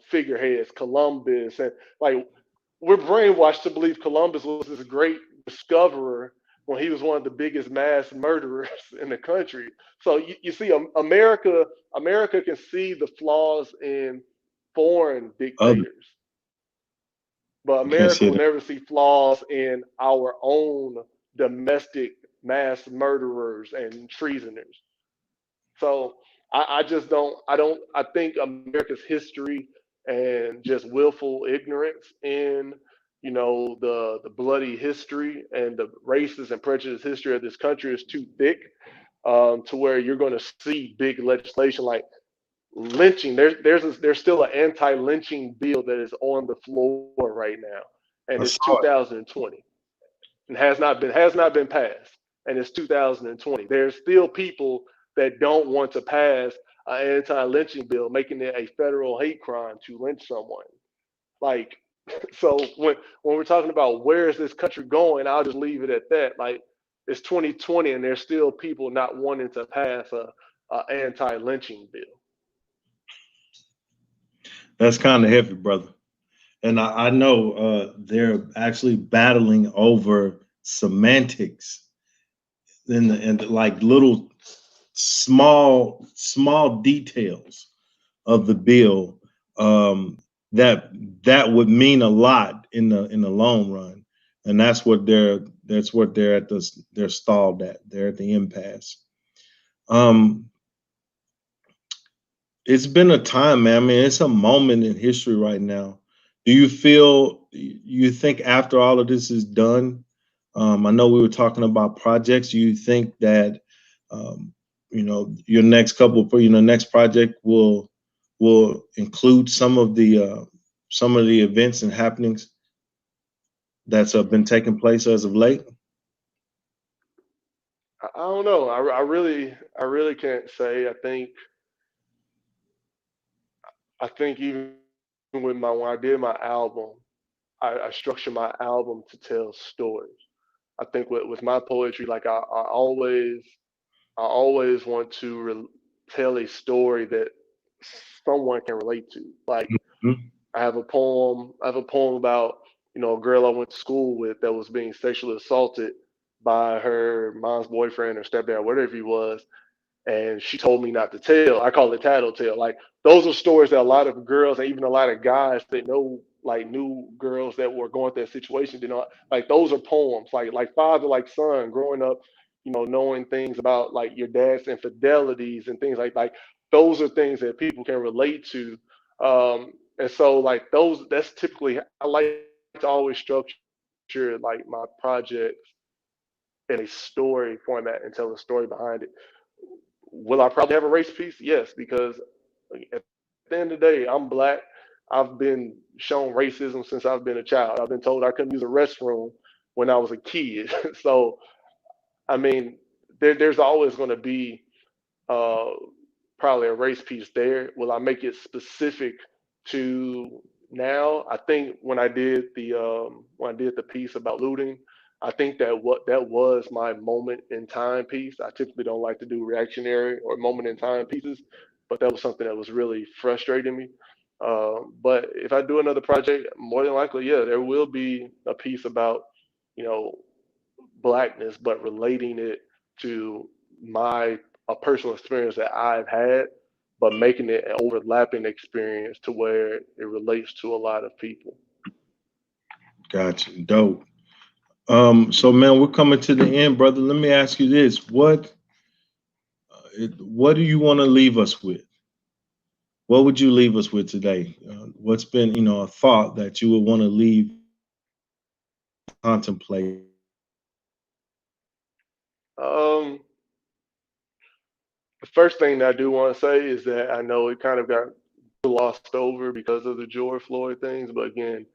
figureheads, Columbus, and like we're brainwashed to believe Columbus was this great discoverer when he was one of the biggest mass murderers in the country. So you see, America can see the flaws in foreign Other dictators, but you can't America say will that. never see flaws in our own domestic mass murderers and treasoners. So I just don't. I think America's history and just willful ignorance in the bloody history and the racist and prejudiced history of this country is too thick, to where you're going to see big legislation like lynching. There's still an anti-lynching bill that is on the floor right now, and I it's saw it. 2020 and has not been passed, and it's 2020. There's still people that don't want to pass an anti-lynching bill, making it a federal hate crime to lynch someone. Like, so when we're talking about where is this country going, I'll just leave it at that. Like, it's 2020, and there's still people not wanting to pass a anti-lynching bill. That's kind of heavy, brother. And I know they're actually battling over semantics and like little small details of the bill, um, that would mean a lot in the long run, and that's what they're at they're stalled at. They're at the impasse. Um, it's been a time, man. I mean, it's a moment in history right now. Do you think after all of this is done? I know we were talking about projects. You think that um, your next next project will include some of the events and happenings that's been taking place as of late? I don't know. I really can't say. I think even with my when I did my album, I structured my album to tell stories. I think with my poetry, like I always want to tell a story that someone can relate to. Like, Mhm. I have a poem about a girl I went to school with that was being sexually assaulted by her mom's boyfriend or stepdad, whatever he was, and she told me not to tell. I call it tattletale. Like, those are stories that a lot of girls and even a lot of guys that know, like, new girls that were going through that situation, like, those are poems. Like father, like son, growing up, knowing things about like your dad's infidelities and things like those are things that people can relate to. And so, like, that's typically, I like to always structure like my projects in a story format and tell a story behind it. Will I probably have a race piece? Yes, because at the end of the day, I'm black. I've been shown racism since I've been a child. I've been told I couldn't use a restroom when I was a kid. So, I mean, there's always going to be uh, probably a race piece there. Will I make it specific to now? I think when I did the piece about looting, I think that was my moment in time piece. I typically don't like to do reactionary or moment in time pieces, but that was something that was really frustrating me. But if I do another project, more than likely, yeah, there will be a piece about you know blackness, but relating it to my a personal experience that I've had, but making it an overlapping experience to where it relates to a lot of people. Gotcha. Dope. So man, we're coming to the end, brother. Let me ask you this: what do you want to leave us with? What would you leave us with today? What's been, a thought that you would want to leave contemplate? Um, the first thing that I do want to say is that I know it kind of got glossed over because of the George Floyd things, but again,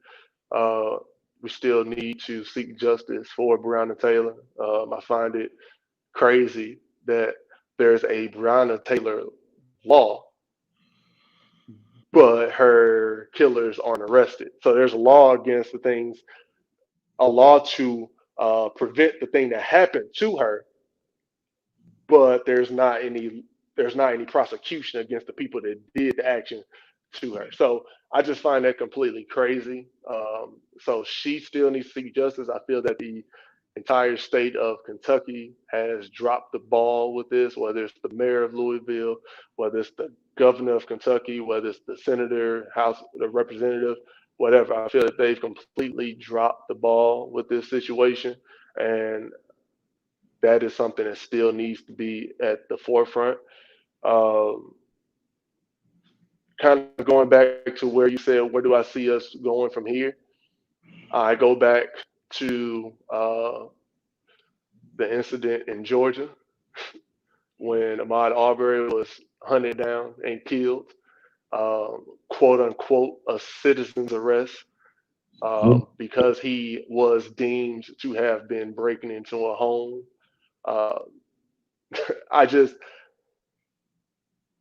uh, we still need to seek justice for Breonna Taylor. I find it crazy that there's a Breonna Taylor law, but her killers aren't arrested. So there's a law against the things, a law to prevent the thing that happened to her, but there's not any prosecution against the people that did the action to her. So I just find that completely crazy. So she still needs to seek justice. I feel that the entire state of Kentucky has dropped the ball with this, whether it's the mayor of Louisville, whether it's the governor of Kentucky, whether it's the senator, House, the representative, whatever. I feel that they've completely dropped the ball with this situation. And that is something that still needs to be at the forefront. Um, Kind of going back to where you said, where do I see us going from here? I go back to the incident in Georgia when Ahmaud Arbery was hunted down and killed, quote unquote, a citizen's arrest, because he was deemed to have been breaking into a home. Uh, I just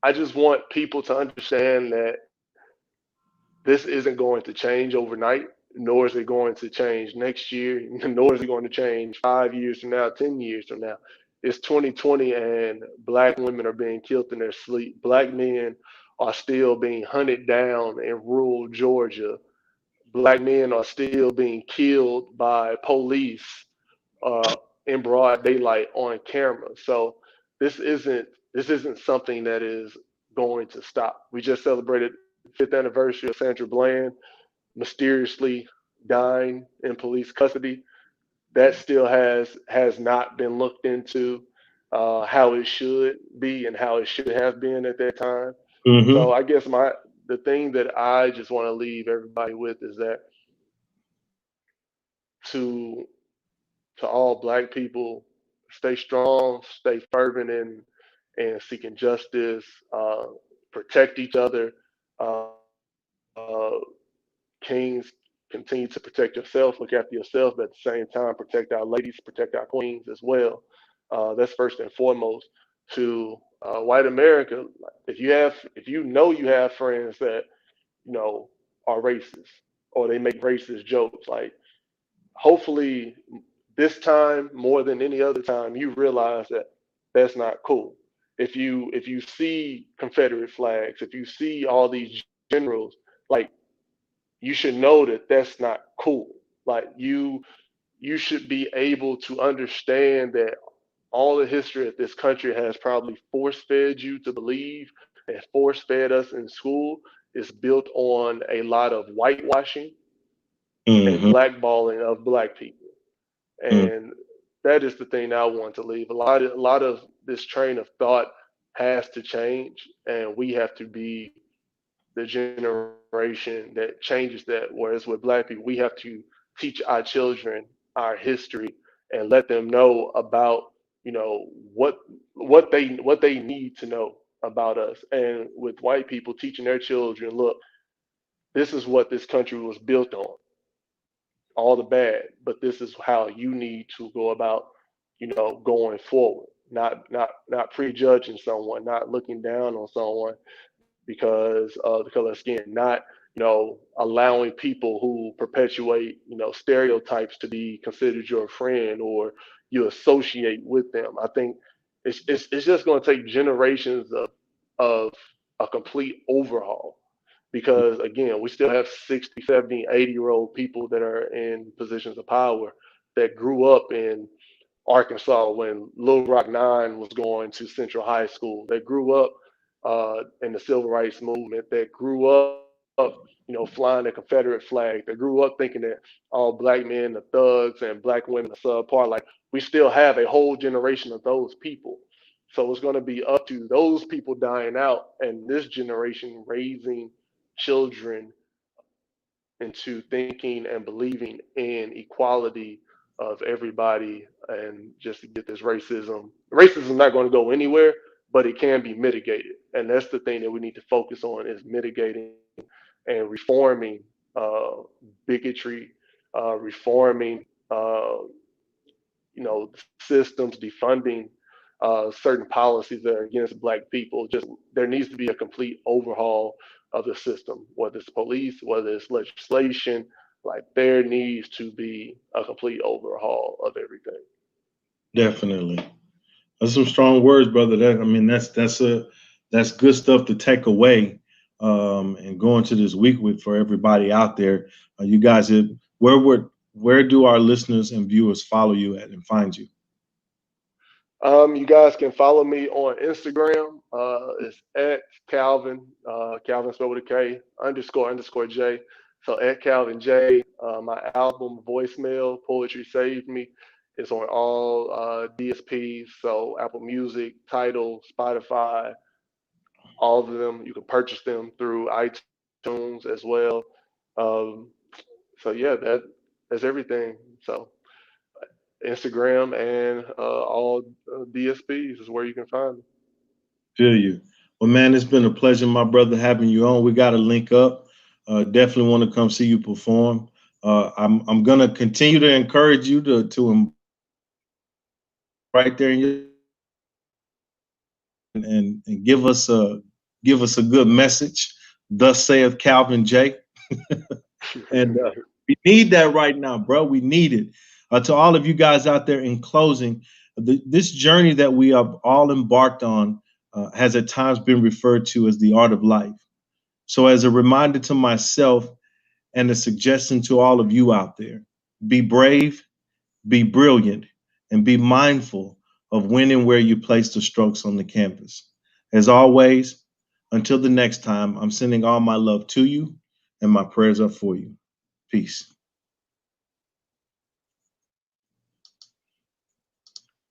I just want people to understand that this isn't going to change overnight, nor is it going to change next year, nor is it going to change 5 years from now, 10 years from now. It's 2020, and black women are being killed in their sleep. Black men are still being hunted down in rural Georgia. Black men are still being killed by police uh, in broad daylight on camera. So this isn't something that is going to stop. We just celebrated fifth anniversary of Sandra Bland mysteriously dying in police custody. That still has not been looked into, how it should be and how it should have been at that time. So Mm-hmm. I guess the thing that I just want to leave everybody with is that to to all black people, stay strong, stay fervent in seeking justice, protect each other. Kings, continue to protect yourself, look after yourself, but at the same time, protect our ladies, protect our queens as well. That's first and foremost. To white America, if you know you have friends that you know are racist or they make racist jokes, like hopefully this time more than any other time you realize that that's not cool. If you see Confederate flags, if you see all these generals, like you should know that that's not cool. Like you should be able to understand that all the history of this country has probably force fed you to believe and force fed us in school is built on a lot of whitewashing and Mm-hmm. blackballing of black people. And that is the thing I want to leave. A lot of this train of thought has to change, and we have to be the generation that changes that. Whereas with black people, we have to teach our children our history and let them know about what what they need to know about us. And with white people, teaching their children, look, this is what this country was built on, all the bad, but this is how you need to go about, going forward. Not prejudging someone, not looking down on someone because of the color of skin, not allowing people who perpetuate stereotypes to be considered your friend or you associate with them. I think it's just going to take generations of a complete overhaul because again we still have 60, 70, 80-year-old people that are in positions of power that grew up in Arkansas when Little Rock Nine was going to Central High School. They grew up in the civil rights movement. That grew up, flying the Confederate flag. That grew up thinking that all black men are thugs and black women are subpar. Like we still have a whole generation of those people. So it's going to be up to those people dying out and this generation raising children into thinking and believing in equality of everybody and just to get this racism. Racism is not going to go anywhere, but it can be mitigated. And that's the thing that we need to focus on is mitigating and reforming uh, bigotry, reforming systems, defunding certain policies that are against black people. Just there needs to be a complete overhaul of the system, whether it's police, whether it's legislation. Like there needs to be a complete overhaul of everything. Definitely. That's some strong words, brother. That I mean, that's good stuff to take away and go into this week with for everybody out there. You guys, where do our listeners and viewers follow you at and find you? You guys can follow me on Instagram. It's at Calvin, Calvin spelled with a K, underscore J. So at Calvin J. My album Voicemail Poetry Saved Me is on all DSPs. So Apple Music, Tidal, Spotify, all of them. You can purchase them through iTunes as well. Um, so yeah, That's everything. So Instagram and all DSPs is where you can find them. Feel you. Well, man, it's been a pleasure, my brother, having you on. We got to link up. Definitely want to come see you perform. I'm gonna continue to encourage you to right there in your and give us a good message. Thus saith Calvin J. And we need that right now, bro. We need it. To all of you guys out there, in closing, this journey that we have all embarked on has at times been referred to as the art of life. So, as a reminder to myself and a suggestion to all of you out there, be brave, be brilliant, and be mindful of when and where you place the strokes on the canvas. As always, until the next time, I'm sending all my love to you, and my prayers are for you. Peace.